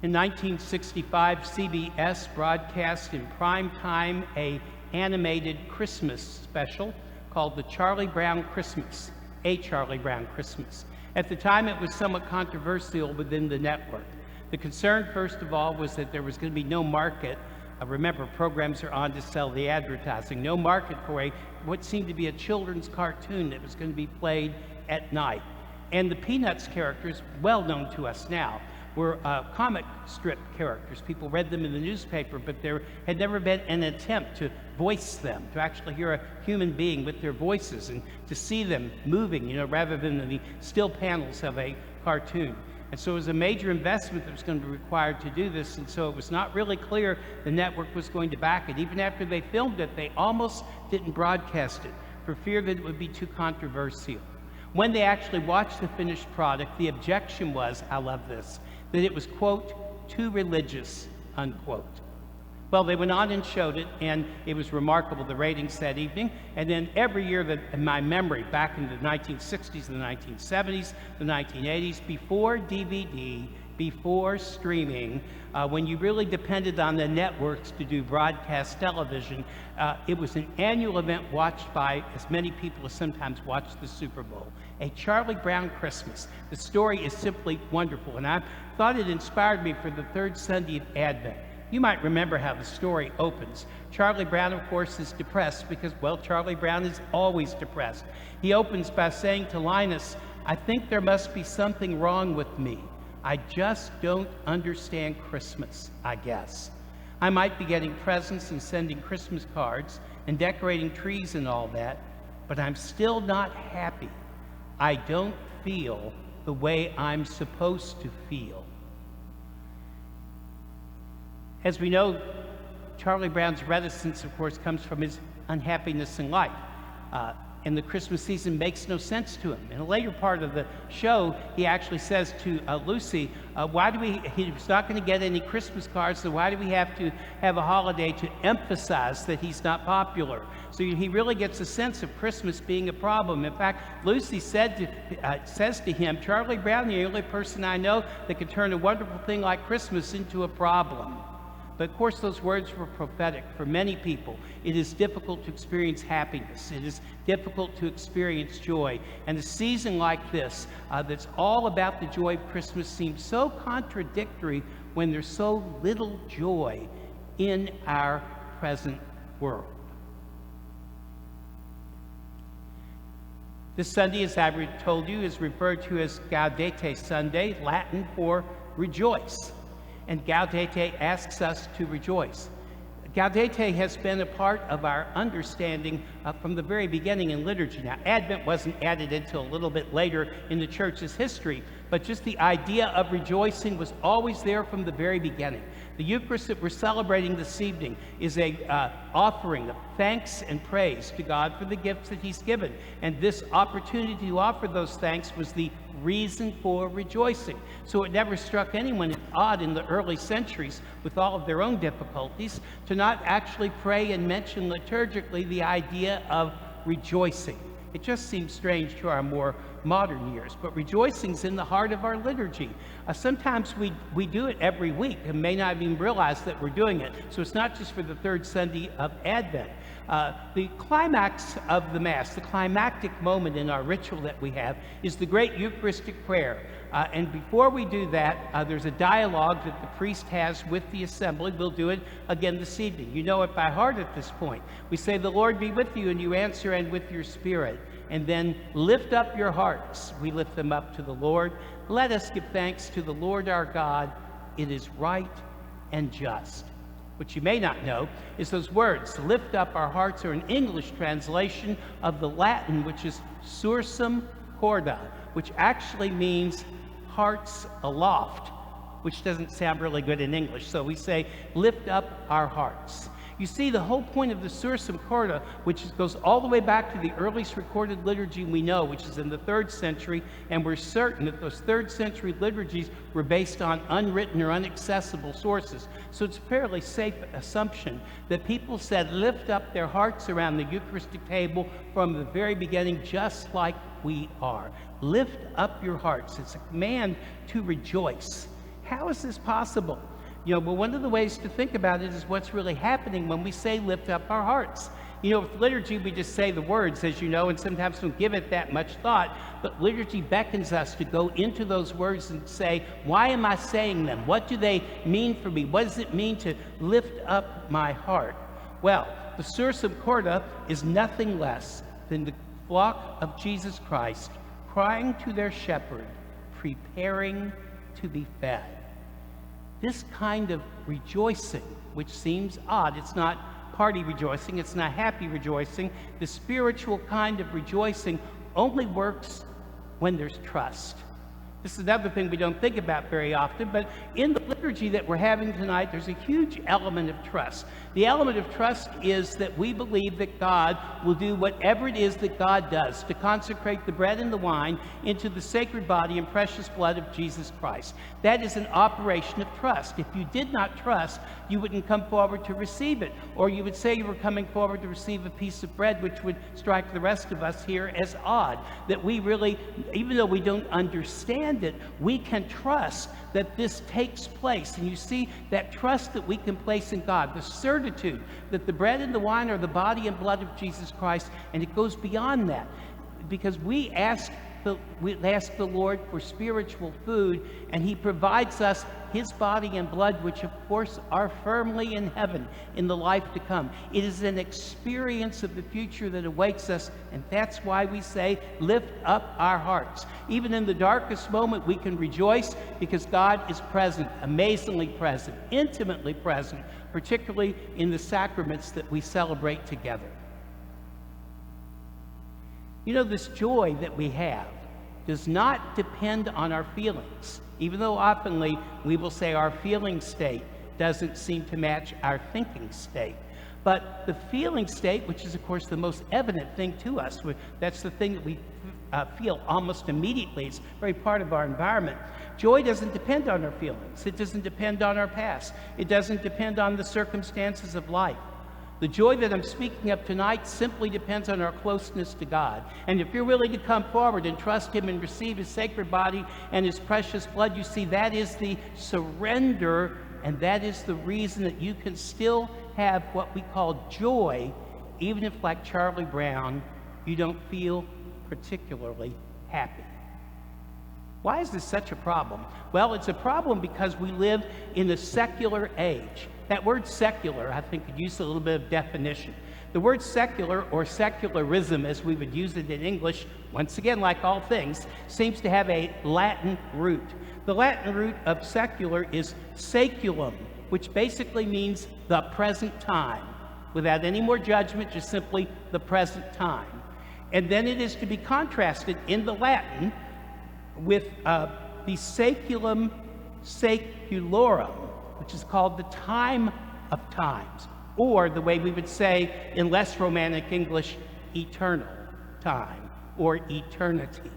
In 1965, CBS broadcast in prime time an animated Christmas special called The Charlie Brown Christmas, A Charlie Brown Christmas. At the time, it was somewhat controversial within the network. The concern, first of all, was that there was going to be no market. Remember, programs are on to sell the advertising. No market for what seemed to be a children's cartoon that was going to be played at night. And the Peanuts characters, well known to us now, were comic strip characters. People read them in the newspaper, but there had never been an attempt to voice them, to actually hear a human being with their voices and to see them moving, rather than the still panels of a cartoon. And so it was a major investment that was going to be required to do this, and so it was not really clear the network was going to back it. Even after they filmed it, they almost didn't broadcast it for fear that it would be too controversial. When they actually watched the finished product, the objection was, I love this, that it was, quote, too religious, unquote. Well, they went on and showed it, and it was remarkable, the ratings that evening. And then every year that, in my memory, back in the 1960s, the 1970s, the 1980s, before DVD, before streaming, when you really depended on the networks to do broadcast television, it was an annual event watched by as many people as sometimes watched the Super Bowl. A Charlie Brown Christmas. The story is simply wonderful, and I thought it inspired me for the third Sunday of Advent. You might remember how the story opens. Charlie Brown, of course, is depressed because, well, Charlie Brown is always depressed. He opens by saying to Linus, "I think there must be something wrong with me. I just don't understand Christmas, I guess. I might be getting presents and sending Christmas cards and decorating trees and all that, but I'm still not happy. I don't feel the way I'm supposed to feel." As we know, Charlie Brown's reticence, of course, comes from his unhappiness in life. And the Christmas season makes no sense to him. In a later part of the show, he actually says to Lucy, he's not going to get any Christmas cards, so why do we have to have a holiday to emphasize that he's not popular? So he really gets a sense of Christmas being a problem. In fact, Lucy says to him, "Charlie Brown, the only person I know that can turn a wonderful thing like Christmas into a problem." But of course, those words were prophetic. For many people, it is difficult to experience happiness. It is difficult to experience joy. And a season like this, that's all about the joy of Christmas, seems so contradictory when there's so little joy in our present world. This Sunday, as I told you, is referred to as Gaudete Sunday, Latin for rejoice. And Gaudete asks us to rejoice. Gaudete has been a part of our understanding from the very beginning in liturgy. Now, Advent wasn't added until a little bit later in the church's history, but just the idea of rejoicing was always there from the very beginning. The Eucharist that we're celebrating this evening is an offering of thanks and praise to God for the gifts that He's given. And this opportunity to offer those thanks was the reason for rejoicing. So it never struck anyone odd in the early centuries, with all of their own difficulties, to not actually pray and mention liturgically the idea of rejoicing. It just seems strange to our more modern years, but rejoicing's in the heart of our liturgy. Sometimes we do it every week and may not even realize that we're doing it. So it's not just for the third Sunday of Advent. The climax of the Mass, the climactic moment in our ritual that we have, is the great Eucharistic prayer. And before we do that, there's a dialogue that the priest has with the assembly. We'll do it again this evening. You know it by heart at this point. We say, "The Lord be with you," and you answer, "and with your spirit." And then, "Lift up your hearts." We lift them up to the Lord. "Let us give thanks to the Lord our God. It is right and just." What you may not know is those words, "lift up our hearts," are an English translation of the Latin, which is sursum corda, which actually means hearts aloft, which doesn't sound really good in English. So we say, "lift up our hearts." You see, the whole point of the Sursum Corda, which goes all the way back to the earliest recorded liturgy we know, which is in the 3rd century, and we're certain that those 3rd century liturgies were based on unwritten or inaccessible sources. So it's a fairly safe assumption that people said, lift up their hearts around the Eucharistic table from the very beginning, just like we are. Lift up your hearts. It's a command to rejoice. how is this possible? You know, but one of the ways to think about it is what's really happening when we say lift up our hearts. You know, with liturgy, we just say the words, as you know, and sometimes don't give it that much thought, but liturgy beckons us to go into those words and say, why am I saying them? What do they mean for me? What does it mean to lift up my heart? Well, the Sursum Corda is nothing less than the flock of Jesus Christ crying to their shepherd, preparing to be fed. This kind of rejoicing, which seems odd, it's not party rejoicing, it's not happy rejoicing. The spiritual kind of rejoicing only works when there's trust. This is another thing we don't think about very often, but in the liturgy that we're having tonight, there's a huge element of trust. The element of trust is that we believe that God will do whatever it is that God does to consecrate the bread and the wine into the sacred body and precious blood of Jesus Christ. That is an operation of trust. If you did not trust, you wouldn't come forward to receive it, or you would say you were coming forward to receive a piece of bread, which would strike the rest of us here as odd. That we really, even though we don't understand it, we can trust that this takes place. And you see that trust that we can place in God, the certitude that the bread and the wine are the body and blood of Jesus Christ, and it goes beyond that, because we ask the Lord for spiritual food, and he provides us his body and blood, which of course are firmly in heaven in the life to come. It is an experience of the future that awaits us, and that's why we say, lift up our hearts. Even in the darkest moment, we can rejoice because God is present, amazingly present, intimately present, particularly in the sacraments that we celebrate together. You know, this joy that we have does not depend on our feelings, even though oftenly we will say our feeling state doesn't seem to match our thinking state. But the feeling state, which is of course the most evident thing to us, that's the thing that we feel almost immediately, it's very part of our environment. Joy doesn't depend on our feelings. It doesn't depend on our past. It doesn't depend on the circumstances of life. The joy that I'm speaking of tonight simply depends on our closeness to God. And if you're willing to come forward and trust him and receive his sacred body and his precious blood, you see that is the surrender, and that is the reason that you can still have what we call joy, even if, like Charlie Brown, you don't feel particularly happy. Why is this such a problem? Well, it's a problem because we live in a secular age. That word secular, I think, could use a little bit of definition. The word secular, or secularism as we would use it in English, once again, like all things, seems to have a Latin root. The Latin root of secular is saeculum, which basically means the present time, without any more judgment, just simply the present time. And then it is to be contrasted in the Latin with the saeculum saeculorum, which is called the time of times, or the way we would say in less romantic English, eternal time or eternity.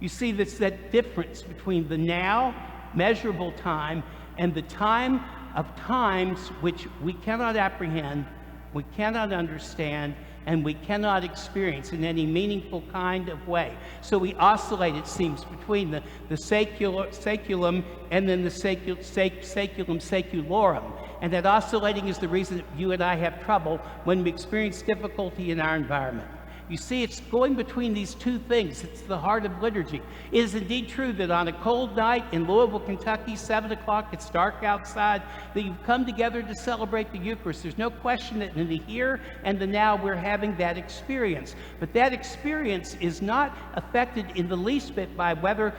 You see, that's that difference between the now, measurable time, and the time of times which we cannot apprehend, we cannot understand, and we cannot experience in any meaningful kind of way. So we oscillate, it seems, between the saeculum and then the saeculum saeculorum. And that oscillating is the reason that you and I have trouble when we experience difficulty in our environment. You see, it's going between these two things. It's the heart of liturgy. It is indeed true that on a cold night in Louisville, Kentucky, 7 o'clock, it's dark outside, that you've come together to celebrate the Eucharist. There's no question that in the here and the now we're having that experience. But that experience is not affected in the least bit by whether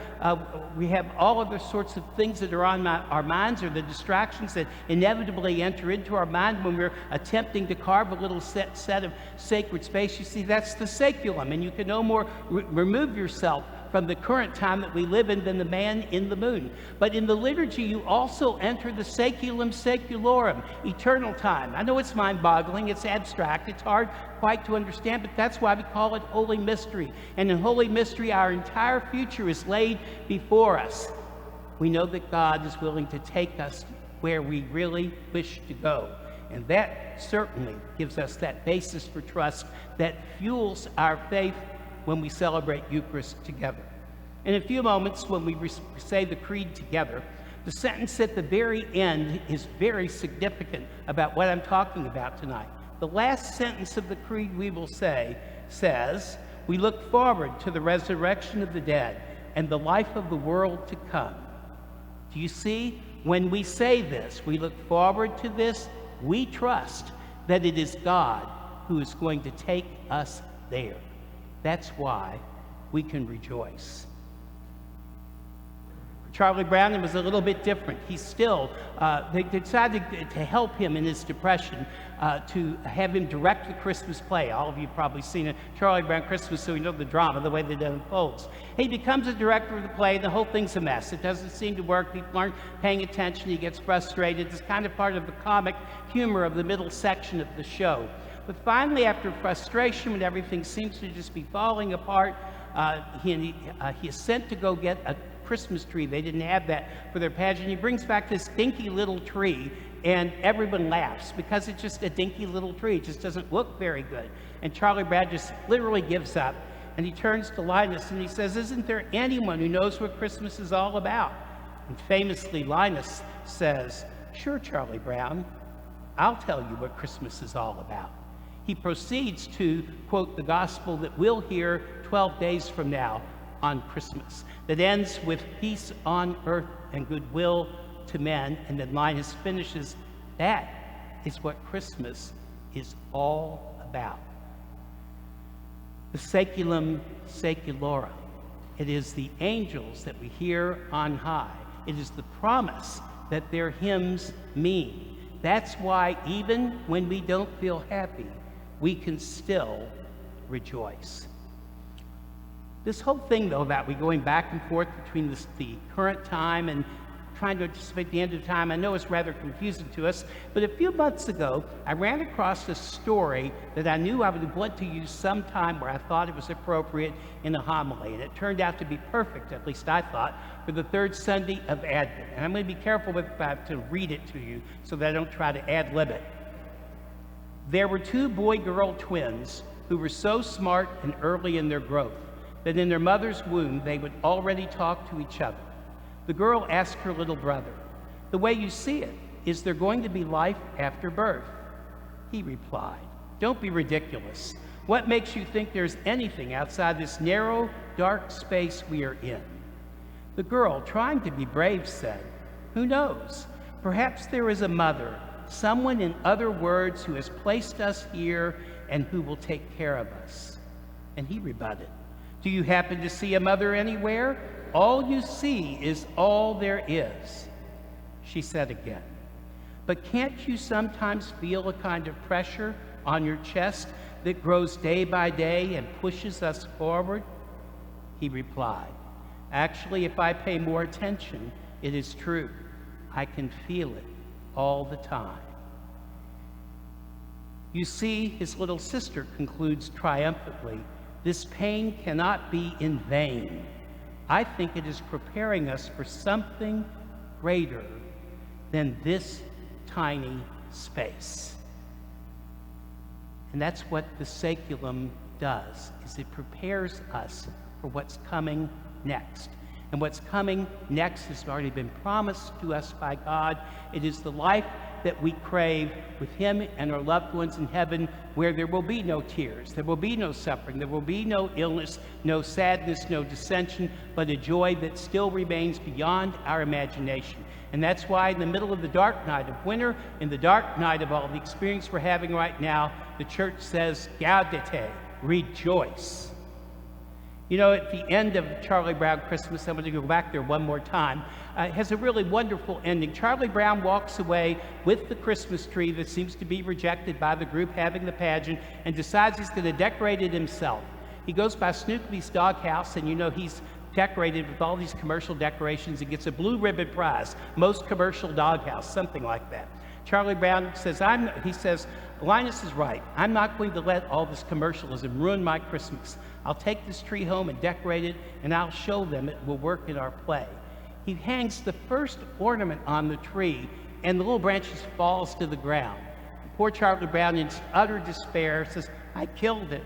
we have all other sorts of things that are on our minds, or the distractions that inevitably enter into our mind when we're attempting to carve a little set of sacred space. You see, that's the saeculum, and you can no more remove yourself from the current time that we live in than the man in the moon. But in the liturgy, you also enter the saeculum saeculorum, eternal time. I know it's mind-boggling, it's abstract, it's hard quite to understand, but that's why we call it Holy Mystery. And in Holy Mystery, our entire future is laid before us. We know that God is willing to take us where we really wish to go. And that certainly gives us that basis for trust that fuels our faith when we celebrate Eucharist together. In a few moments, when we say the Creed together, The sentence at the very end is very significant about what I'm talking about tonight. The last sentence of the creed we will say says, "We look forward to the resurrection of the dead and the life of the world to come." Do you see? When we say this, we look forward to this, we trust that it is God who is going to take us there. That's why we can rejoice. Charlie Brown, it was a little bit different. He's still, they decided to help him in his depression, to have him direct the Christmas play. All of you have probably seen it, Charlie Brown Christmas, so you know the drama, the way that it unfolds. He becomes a director of the play, the whole thing's a mess. It doesn't seem to work. People aren't paying attention. He gets frustrated. It's kind of part of the comic humor of the middle section of the show. But finally, after frustration, when everything seems to just be falling apart, he is sent to go get a Christmas tree. They didn't have that for their pageant. He brings back this dinky little tree, and everyone laughs because it's just a dinky little tree. It just doesn't look very good. And Charlie Brown just literally gives up, and he turns to Linus and he says, "Isn't there anyone who knows what Christmas is all about?" And famously, Linus says, "Sure, Charlie Brown, I'll tell you what Christmas is all about." He proceeds to quote the gospel that we'll hear 12 days from now on Christmas, that ends with peace on earth and goodwill to men. And then Linus finishes, that is what Christmas is all about. The saeculum saeculorum. It is the angels that we hear on high. It is the promise that their hymns mean. That's why even when we don't feel happy, we can still rejoice. This whole thing, though, about we going back and forth between the current time and trying to anticipate the end of time, I know it's rather confusing to us, but a few months ago, I ran across a story that I knew I would want to use sometime where I thought it was appropriate in a homily, and it turned out to be perfect, at least I thought, for the third Sunday of Advent. And I'm going to be careful to read it to you so that I don't try to ad-lib it. There were two boy-girl twins who were so smart and early in their growth that in their mother's womb they would already talk to each other. The girl asked her little brother, "The way you see it, is there going to be life after birth?" He replied, "Don't be ridiculous. What makes you think there's anything outside this narrow, dark space we are in?" The girl, trying to be brave, said, "Who knows? Perhaps there is a mother, someone, in other words, who has placed us here and who will take care of us." And he rebutted, "Do you happen to see a mother anywhere? All you see is all there is." She said again, "But can't you sometimes feel a kind of pressure on your chest that grows day by day and pushes us forward?" He replied, "Actually, if I pay more attention, it is true. I can feel it all the time." You see, his little sister concludes triumphantly, "This pain cannot be in vain. I think it is preparing us for something greater than this tiny space." And that's what the saeculum does, is it prepares us for what's coming next. And what's coming next has already been promised to us by God. It is the life that we crave with Him and our loved ones in heaven, where there will be no tears, there will be no suffering, there will be no illness, no sadness, no dissension, but a joy that still remains beyond our imagination. And that's why in the middle of the dark night of winter, in the dark night of all the experience we're having right now, the church says, "Gaudete," rejoice. You know, at the end of Charlie Brown Christmas, I'm going to go back there one more time, it has a really wonderful ending. Charlie Brown walks away with the Christmas tree that seems to be rejected by the group having the pageant and decides he's going to decorate it himself. He goes by Snoopy's doghouse, and you know he's decorated with all these commercial decorations and gets a blue ribbon prize, most commercial doghouse, something like that. Charlie Brown says, "Linus is right. I'm not going to let all this commercialism ruin my Christmas. I'll take this tree home and decorate it, and I'll show them it will work in our play." He hangs the first ornament on the tree, and the little branch just falls to the ground. Poor Charlie Brown, in utter despair, says, "I killed it.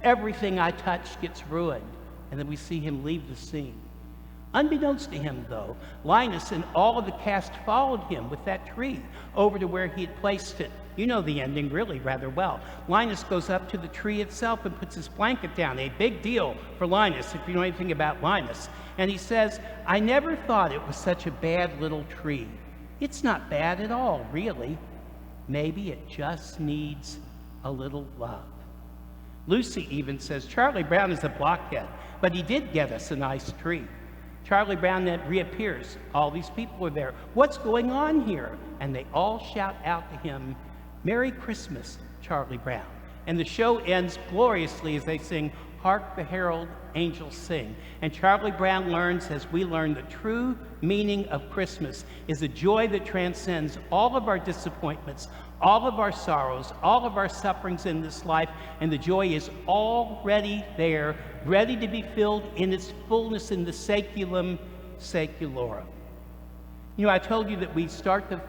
Everything I touch gets ruined." And then we see him leave the scene. Unbeknownst to him, though, Linus and all of the cast followed him with that tree over to where he had placed it. You know the ending really rather well. Linus goes up to the tree itself and puts his blanket down. A big deal for Linus, if you know anything about Linus. And he says, "I never thought it was such a bad little tree. It's not bad at all, really. Maybe it just needs a little love." Lucy even says, "Charlie Brown is a blockhead, but he did get us a nice tree." Charlie Brown then reappears. All these people are there. "What's going on here?" And they all shout out to him, "Merry Christmas, Charlie Brown." And the show ends gloriously as they sing, "Hark the Herald Angels Sing." And Charlie Brown learns, as we learn, the true meaning of Christmas is a joy that transcends all of our disappointments, all of our sorrows, all of our sufferings in this life, and the joy is already there, ready to be filled in its fullness in the saeculum saeculorum. You know, I told you that we start the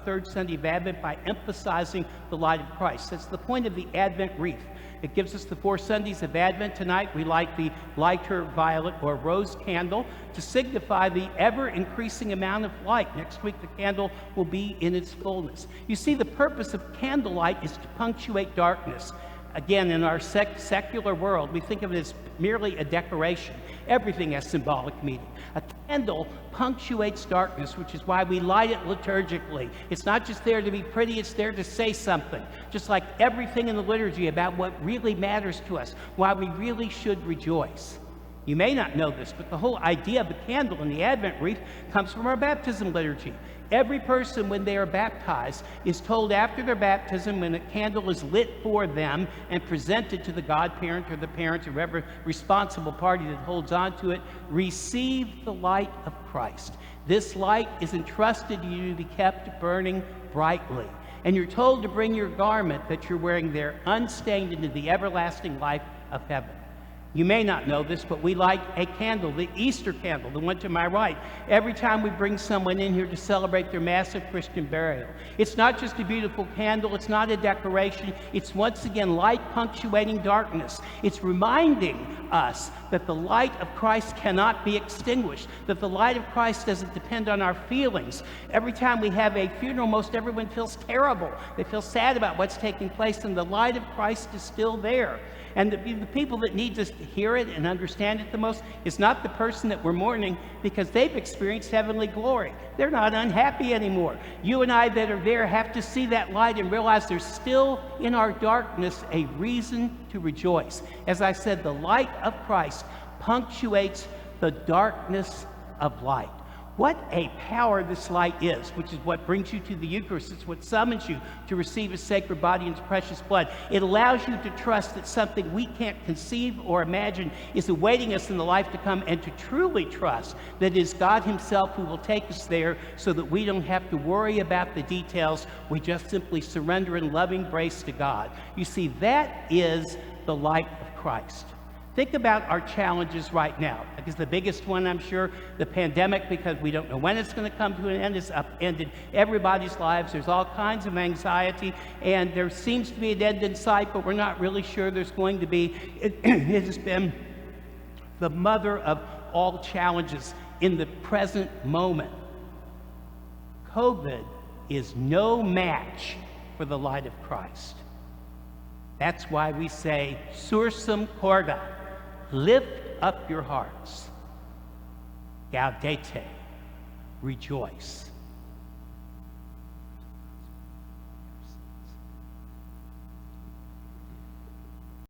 third Sunday of Advent by emphasizing the light of Christ. That's the point of the Advent wreath. It gives us the 4 Sundays of Advent. Tonight we light the lighter violet or rose candle to signify the ever-increasing amount of light. Next week the candle will be in its fullness. You see, the purpose of candlelight is to punctuate darkness. Again, in our secular world, we think of it as merely a decoration. Everything has symbolic meaning. A candle punctuates darkness, which is why we light it liturgically. It's not just there to be pretty, it's there to say something. Just like everything in the liturgy about what really matters to us, why we really should rejoice. You may not know this, but the whole idea of the candle in the Advent wreath comes from our baptism liturgy. Every person, when they are baptized, is told after their baptism, when a candle is lit for them and presented to the godparent or the parent or whoever responsible party that holds on to it, receive the light of Christ. This light is entrusted to you to be kept burning brightly. And you're told to bring your garment that you're wearing there unstained into the everlasting life of heaven. You may not know this, but we light a candle, the Easter candle, the one to my right, every time we bring someone in here to celebrate their massive Christian burial. It's not just a beautiful candle, it's not a decoration, it's once again light punctuating darkness. It's reminding us that the light of Christ cannot be extinguished, that the light of Christ doesn't depend on our feelings. Every time we have a funeral, most everyone feels terrible. They feel sad about what's taking place, and the light of Christ is still there. And the people that need to hear it and understand it the most is not the person that we're mourning, because they've experienced heavenly glory. They're not unhappy anymore. You and I that are there have to see that light and realize there's still in our darkness a reason to rejoice. As I said, the light of Christ punctuates the darkness of light. What a power this light is, which is what brings you to the Eucharist. It's what summons you to receive His sacred body and His precious blood. It allows you to trust that something we can't conceive or imagine is awaiting us in the life to come, and to truly trust that it is God Himself who will take us there, so that we don't have to worry about the details. We just simply surrender in loving grace to God. You see, that is the light of Christ. Think about our challenges right now, because the biggest one, I'm sure, the pandemic, because we don't know when it's going to come to an end, has upended everybody's lives. There's all kinds of anxiety, and there seems to be an end in sight, but we're not really sure there's going to be. It has been the mother of all challenges in the present moment. COVID is no match for the light of Christ. That's why we say, Sursum corda. Lift up your hearts. Gaudete, rejoice.